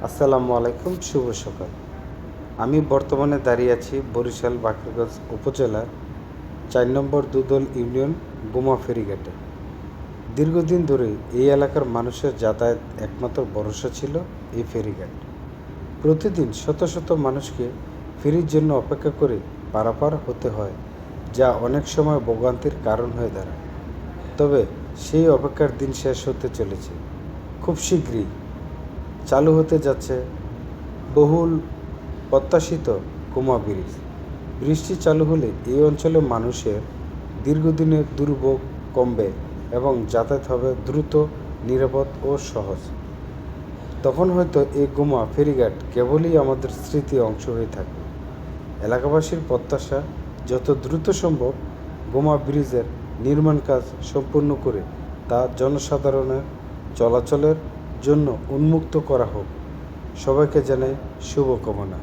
আসসালামু আলাইকুম, শুভ সকাল। আমি বর্তমানে দাঁড়িয়ে আছি বরিশাল বাকেরগঞ্জ উপজেলার ৪ নম্বর দুদল ইউনিয়ন বোমা ফেরিঘাটে। দীর্ঘদিন ধরে এই এলাকার মানুষের যাতায়াত একমাত্র ভরসা ছিল এই ফেরিঘাট। প্রতিদিন শত শত মানুষকে ফেরির জন্য অপেক্ষা করে পারাপার হতে হয়, যা অনেক সময় ভোগান্তির কারণ হয়ে দাঁড়ায়। তবে সেই অপেক্ষার দিন শেষ হতে চলেছে। খুব শীঘ্রই চালু হতে যাচ্ছে বহুল প্রত্যাশিত গোমা ব্রিজ। ব্রিজটি চালু হলে এই অঞ্চলের মানুষের দীর্ঘদিনের দুর্ভোগ কমবে এবং যাতায়াত হবে দ্রুত, নিরাপদ ও সহজ। তখন হয়তো এই গোমা ফেরিঘাট কেবলই আমাদের স্মৃতি অংশ হয়ে থাকবে। এলাকাবাসীর প্রত্যাশা, যত দ্রুত সম্ভব গোমা ব্রিজের নির্মাণ কাজ সম্পূর্ণ করে তা জনসাধারণের চলাচলের জন্য উন্মুক্ত করা হোক। সবাইকে জানাই শুভকামনা।